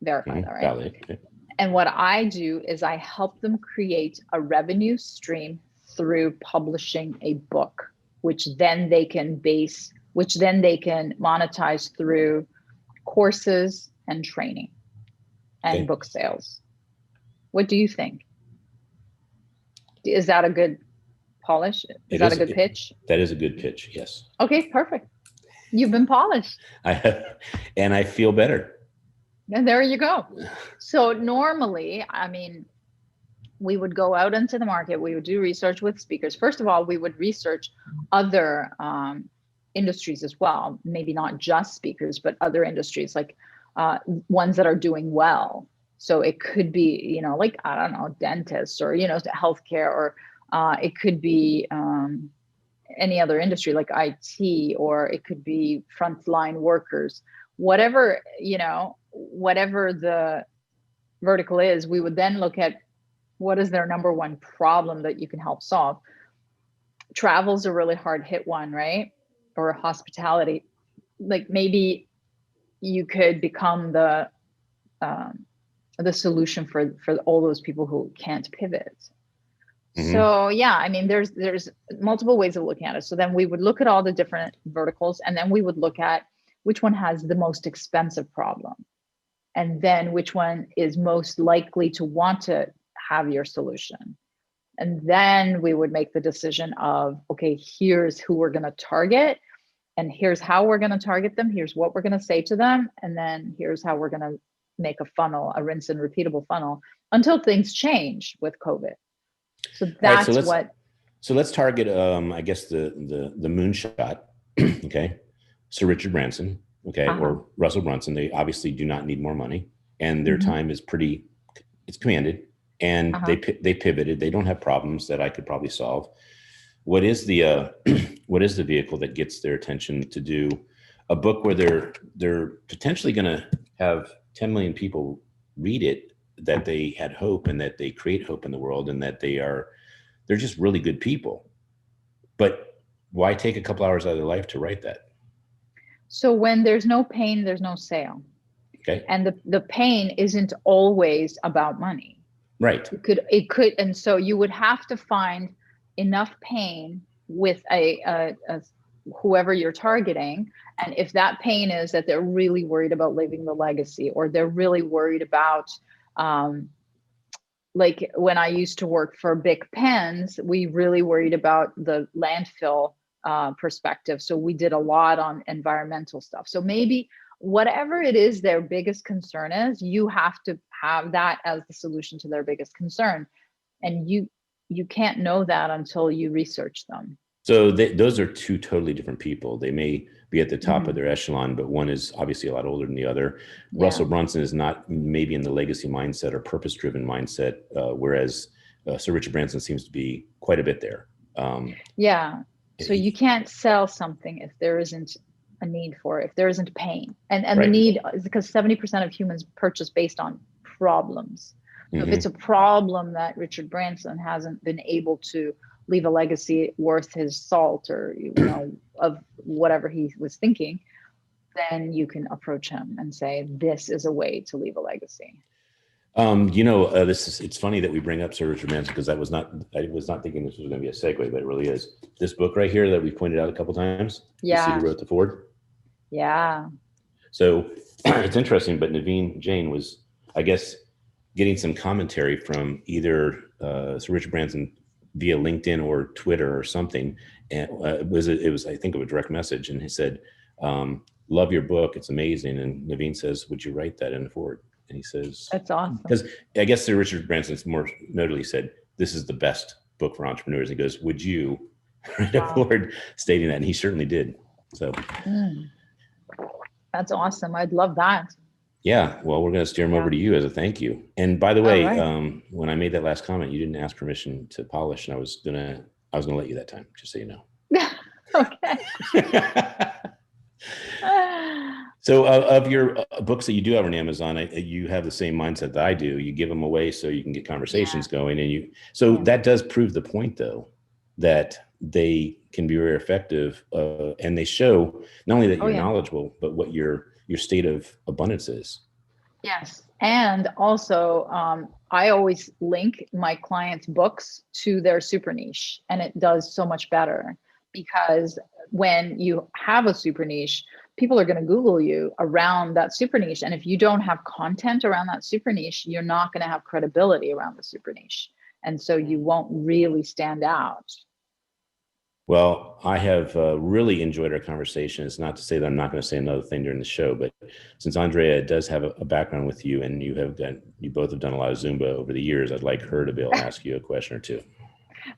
verify that, right? Validate. Okay. And what I do is I help them create a revenue stream through publishing a book, which then they can monetize through courses and training and book sales. What do you think? Is that a good polish? Is that a good pitch? That is a good pitch. Yes. Okay, perfect. You've been polished. I have, and I feel better. And there you go. So normally, I mean, we would go out into the market. We would do research with speakers. First of all, we would research other industries as well. Maybe not just speakers, but other industries, like ones that are doing well. So it could be, like, I don't know, dentists, or, healthcare, or it could be any other industry like IT, or it could be frontline workers. whatever, whatever the vertical is, we would then look at what is their number one problem that you can help solve. Travel's a really hard hit one, right? Or hospitality. Like maybe you could become the solution for all those people who can't pivot. So yeah, I mean, there's multiple ways of looking at it. So then we would look at all the different verticals, and then we would look at which one has the most expensive problem, and then which one is most likely to want to have your solution. And then we would make the decision of, okay, here's who we're going to target, and here's how we're going to target them. Here's what we're going to say to them. And then here's how we're going to make a funnel, a rinse and repeatable funnel until things change with COVID. So that's right, so let's target, I guess the moonshot. Okay. Sir Richard Branson. Okay. Or Russell Brunson. They obviously do not need more money, and their time is it's commanded, and they pivoted. They don't have problems that I could probably solve. What is the vehicle that gets their attention to do a book where they're potentially going to have 10 million people read it, that they had hope and that they create hope in the world, and that they're just really good people? But why take a couple hours out of their life to write that? So when there's no pain, there's no sale. Okay. And the pain isn't always about money. Right. It could, and so you would have to find enough pain with a whoever you're targeting. And if that pain is that they're really worried about leaving the legacy, or they're really worried about, like when I used to work for BIC Pens, we really worried about the landfill perspective. So we did a lot on environmental stuff. So maybe whatever it is their biggest concern is, you have to have that as the solution to their biggest concern. And you can't know that until you research them. So those are two totally different people. They may be at the top of their echelon, but one is obviously a lot older than the other. Yeah. Russell Brunson is not maybe in the legacy mindset or purpose-driven mindset, whereas Sir Richard Branson seems to be quite a bit there. Yeah. So you can't sell something if there isn't a need for it, if there isn't pain. And right. The need is because 70% of humans purchase based on problems. So if it's a problem that Richard Branson hasn't been able to leave a legacy worth his salt, or of whatever he was thinking, then you can approach him and say, this is a way to leave a legacy. It's funny that we bring up Sir Richard Branson, because I was not thinking this was going to be a segue, but it really is. This book right here that we pointed out a couple times. Yeah. You see who wrote the foreword? Yeah. So it's interesting, but Naveen Jain was, I guess, getting some commentary from either Sir Richard Branson via LinkedIn or Twitter or something. And it was I think, of a direct message. And he said, love your book. It's amazing. And Naveen says, would you write that in the foreword? And he says, that's awesome. Because I guess Sir Richard Branson more notably said, this is the best book for entrepreneurs. He goes, would you write a foreword stating that? And he certainly did. So that's awesome. I'd love that. Yeah. Well, we're going to steer him over to you as a thank you. And by the way, when I made that last comment, you didn't ask permission to polish, and I was going to let you that time, just so you know. Okay. So of your books that you do have on Amazon, you have the same mindset that I do. You give them away so you can get conversations going. And that does prove the point, though, that they can be very effective. And they show not only that you're knowledgeable, but what your state of abundance is. Yes. And also, I always link my clients' books to their super niche, and it does so much better, because when you have a super niche, people are going to Google you around that super niche. And if you don't have content around that super niche, you're not going to have credibility around the super niche. And so you won't really stand out. Well, I have really enjoyed our conversation. It's not to say that I'm not going to say another thing during the show, but since Andrea does have a background with you, and you both have done a lot of Zumba over the years, I'd like her to be able to ask you a question or two.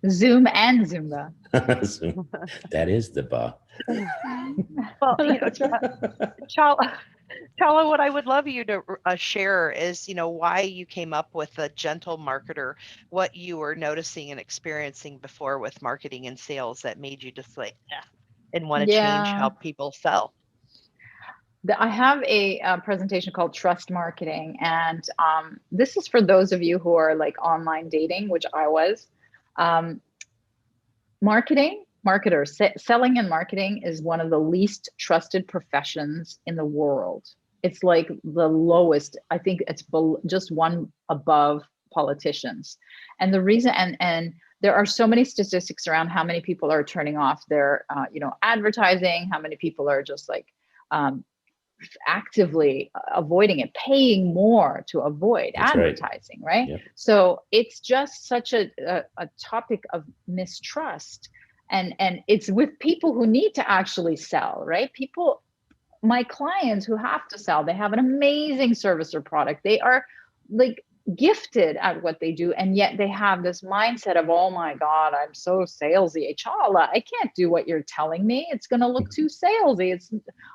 Zoom and Zumba. That is the ba. Well, Chala, what I would love you to share is, why you came up with a gentle marketer, what you were noticing and experiencing before with marketing and sales that made you just and want to change how people sell. I have a presentation called Trust Marketing, and this is for those of you who are like online dating, which I was. Selling and marketing is one of the least trusted professions in the world. It's like the lowest. I think it's just one above politicians. And the reason, and there are so many statistics around how many people are turning off their, advertising, how many people are just like actively avoiding it, paying more to avoid That's advertising, right? Yep. So it's just such a topic of mistrust. And it's with people who need to actually sell, right? My clients who have to sell, they have an amazing service or product. They are like gifted at what they do. And yet they have this mindset of, oh my God, I'm so salesy. Chala, I can't do what you're telling me. It's going to look too salesy.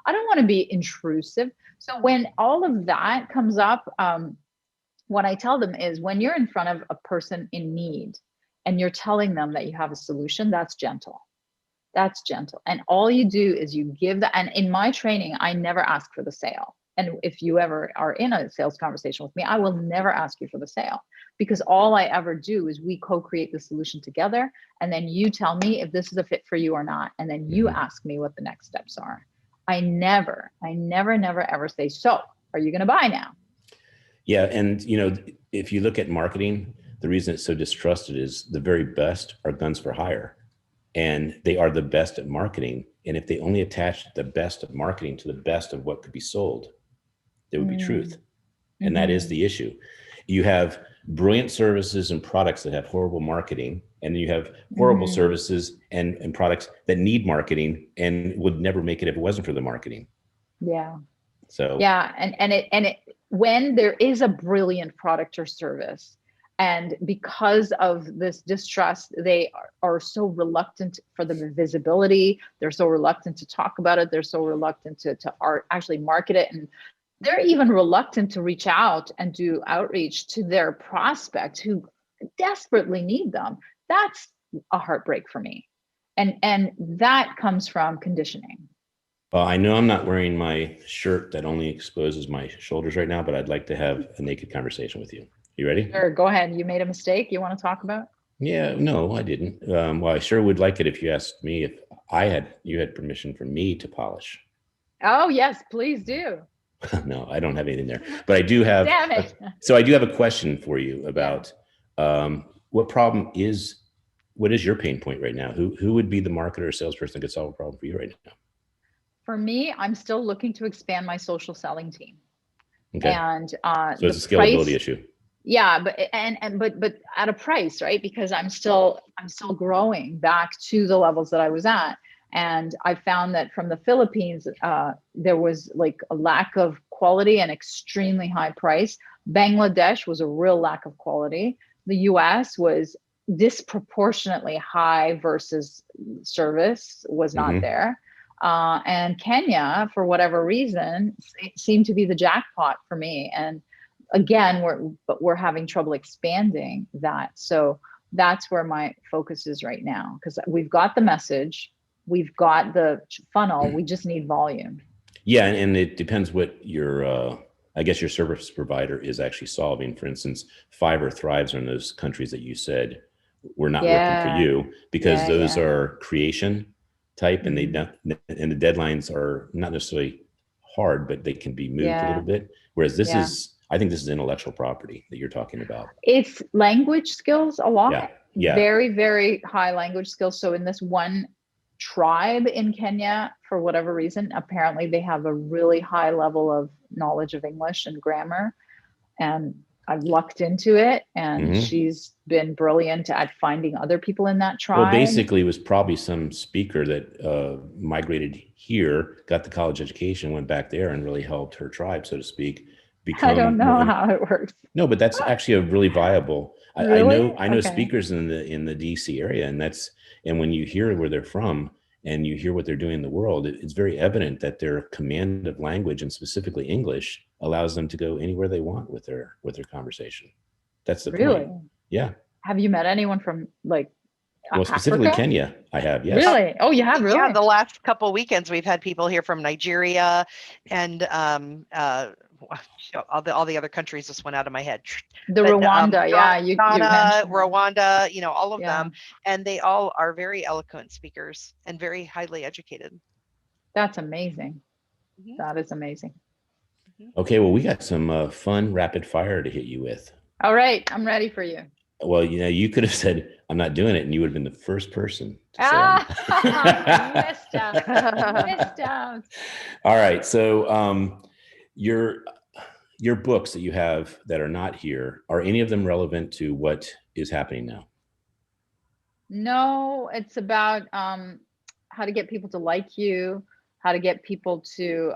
I don't want to be intrusive. So when all of that comes up, what I tell them is when you're in front of a person in need and you're telling them that you have a solution, that's gentle. That's gentle. And all you do is you give that. And in my training, I never ask for the sale. And if you ever are in a sales conversation with me, I will never ask you for the sale, because all I ever do is we co-create the solution together. And then you tell me if this is a fit for you or not. And then you ask me what the next steps are. I never, ever say, so are you going to buy now? Yeah. And, if you look at marketing, the reason it's so distrusted is the very best are guns for hire. And they are the best at marketing. And if they only attach the best of marketing to the best of what could be sold, there would be truth. And that is the issue. You have brilliant services and products that have horrible marketing, and you have horrible services and products that need marketing and would never make it if it wasn't for the marketing. Yeah. So yeah, and when there is a brilliant product or service, and because of this distrust, they are so reluctant for the visibility. They're so reluctant to talk about it. They're so reluctant to actually market it. And they're even reluctant to reach out and do outreach to their prospects who desperately need them. That's a heartbreak for me. And that comes from conditioning. Well, I know I'm not wearing my shirt that only exposes my shoulders right now, but I'd like to have a naked conversation with you. You ready? Sure, go ahead. You made a mistake you want to talk about? Yeah, no, I didn't. Well, I sure would like it if you asked me if you had permission from me to polish. Oh, yes, please do. No, I don't have anything there, but I do have. Damn it. So I do have a question for you about what is your pain point right now? Who would be the marketer or salesperson that could solve a problem for you right now? For me, I'm still looking to expand my social selling team. Okay. And so it's a scalability issue. Yeah, but at a price, right? Because I'm still growing back to the levels that I was at. And I found that from the Philippines, there was like a lack of quality and extremely high price. Bangladesh was a real lack of quality. The US was disproportionately high versus service was not there. And Kenya, for whatever reason, seemed to be the jackpot for me. And again, we're having trouble expanding that. So that's where my focus is right now, because we've got the message, we've got the funnel, we just need volume. Yeah, and it depends what your service provider is actually solving. For instance, Fiverr thrives in those countries that you said were not working for you, because those are creation type, and the deadlines are not necessarily hard, but they can be moved a little bit. Whereas this is, I think this is intellectual property that you're talking about. It's language skills a lot. Yeah. Very, very high language skills. So in this one tribe in Kenya, for whatever reason, apparently they have a really high level of knowledge of English and grammar. And I've lucked into it, and she's been brilliant at finding other people in that tribe. Well, basically, it was probably some speaker that migrated here, got the college education, went back there, and really helped her tribe, so to speak. I don't know how it works. No, but that's actually a really viable. Really? I know speakers in the DC area, and when you hear where they're from and you hear what they're doing in the world, it's very evident that their command of language, and specifically English, allows them to go anywhere they want with their conversation. That's the point. Really? Yeah. Have you met anyone from like Well, specifically Africa? Kenya, I have, yes. Really? Oh, you have, really? Yeah, the last couple of weekends we've had people here from Nigeria and all the other countries just went out of my head. The But, Rwanda, yeah, you Ghana, mentioned. Rwanda, all of Yeah. them, and they all are very eloquent speakers and very highly educated. That's amazing. Mhm. That is amazing. Okay, well, we got some fun rapid fire to hit you with. All right, I'm ready for you. Well, you could have said, I'm not doing it, and you would have been the first person to Ah, missed out. Missed out. All right, so your books that you have that are not here, are any of them relevant to what is happening now? No, it's about how to get people to like you, how to get people to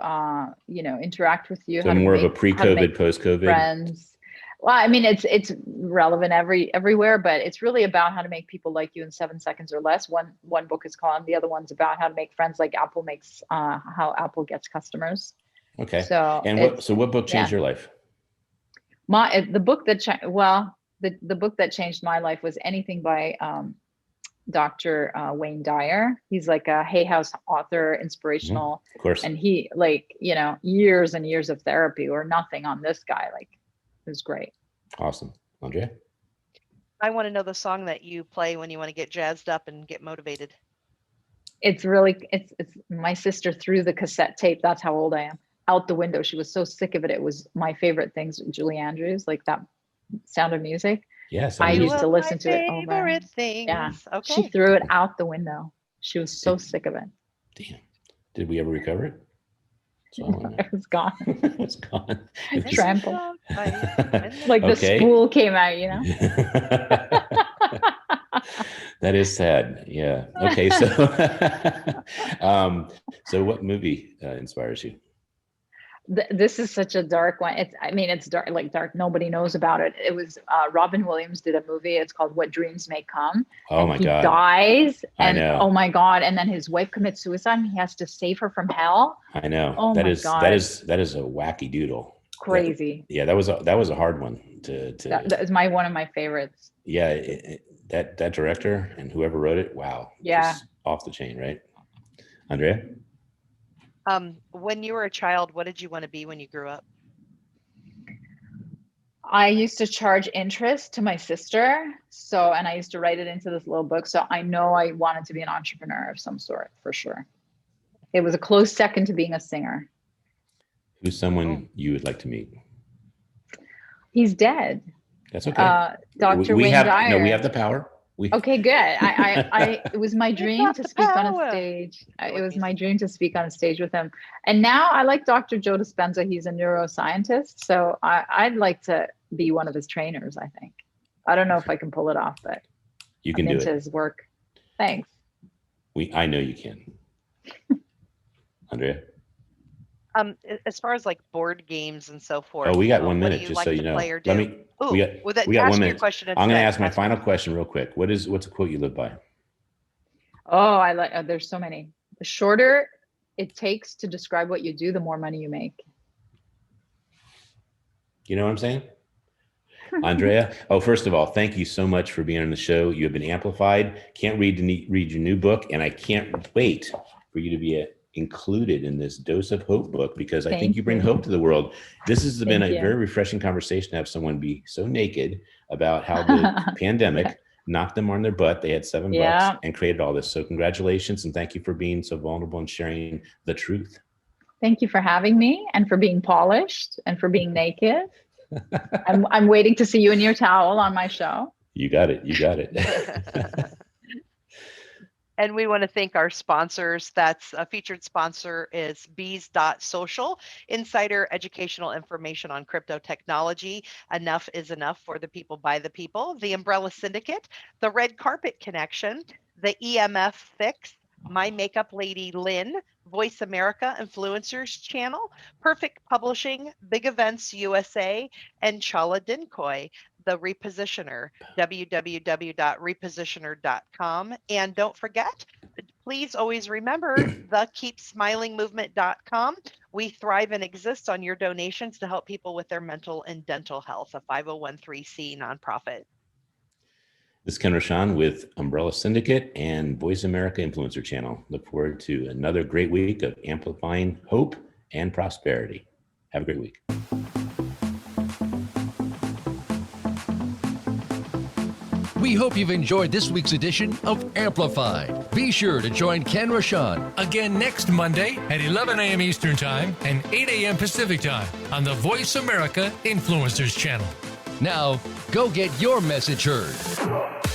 interact with you. So how to more of a how to pre-COVID, make post-COVID? friends. Well, I mean, it's relevant everywhere, but it's really about how to make people like you in 7 seconds or less. One book is called, the other one's about how to make friends like Apple makes, how Apple gets customers. Okay. So what book changed your life? The book that changed my life was anything by Dr. Wayne Dyer. He's like a Hay House author, inspirational. Of course. And he years and years of therapy or nothing on this guy. Like, it was great. Awesome. Andrea? I want to know the song that you play when you want to get jazzed up and get motivated. It's my sister threw the cassette tape. That's how old I am. Out the window. She was so sick of it. It was my favorite things. Julie Andrews, like that Sound of Music. Yes. I used to listen to it over. Favorite things. Yeah. Okay. She threw it out the window. She was so sick of it. Damn. Did we ever recover it? It was gone. It's gone. Trampled. Like the spool came out, That is sad. Yeah. Okay. So, so what movie inspires you? This is such a dark one. It's dark, like dark. Nobody knows about it. It was Robin Williams did a movie. It's called What Dreams May Come. Oh my God. He dies, and I know. oh my God! And then his wife commits suicide. And he has to save her from hell. I know. Oh that my is God. that is a wacky doodle. Crazy. That was a hard one to. That is one of my favorites. Yeah, that director and whoever wrote it. Wow. Yeah. Just off the chain, right? Andrea? When you were a child, what did you want to be when you grew up? I used to charge interest to my sister. And I used to write it into this little book. So I know I wanted to be an entrepreneur of some sort, for sure. It was a close second to being a singer. Who's someone you would like to meet? He's dead. That's okay. Dr. Wayne Dyer. No, we have the power. Okay, good. It was my dream to speak on a stage. It was my dream to speak on a stage with him. And now I like Dr. Joe Dispenza. He's a neuroscientist. So I'd like to be one of his trainers, I think. I don't know if I can pull it off, but you can do it. Into his work. Thanks. I know you can. Andrea? As far as like board games and so forth. Oh, we got 1 minute, just so you know. We got 1 minute. Question I'm going to ask my final question real quick. What's a quote you live by? Oh, there's so many. The shorter it takes to describe what you do, the more money you make. You know what I'm saying? Andrea? Oh, first of all, thank you so much for being on the show. You have been amplified. Can't read your new book, and I can't wait for you to be included in this Dose of Hope book, because I think you bring hope to the world. This has been a very refreshing conversation to have someone be so naked about how the pandemic knocked them on their butt. They had $7 and created all this. So congratulations, and thank you for being so vulnerable and sharing the truth. Thank you for having me, and for being polished, and for being naked. I'm waiting to see you in your towel on my show. You got it. And we want to thank our sponsors. That's a featured sponsor is bees.social, insider educational information on crypto technology. Enough is enough for the people by the people. The Umbrella Syndicate, the Red Carpet Connection, the EMF Fix, My Makeup Lady Lynn, Voice America Influencers Channel, Perfect Publishing, Big Events USA, and Chala Dincoy, the Repositioner, www.repositioner.com. And don't forget, please always remember the keepsmilingmovement.com. We thrive and exist on your donations to help people with their mental and dental health, a 501(c) nonprofit. This is Ken Rochon with Umbrella Syndicate and Voice America Influencer Channel. Look forward to another great week of amplifying hope and prosperity. Have a great week. We hope you've enjoyed this week's edition of Amplified. Be sure to join Ken Rochon Again next Monday at 11 a.m. Eastern Time and 8 a.m. Pacific Time on the Voice America Influencers Channel. Now, go get your message heard.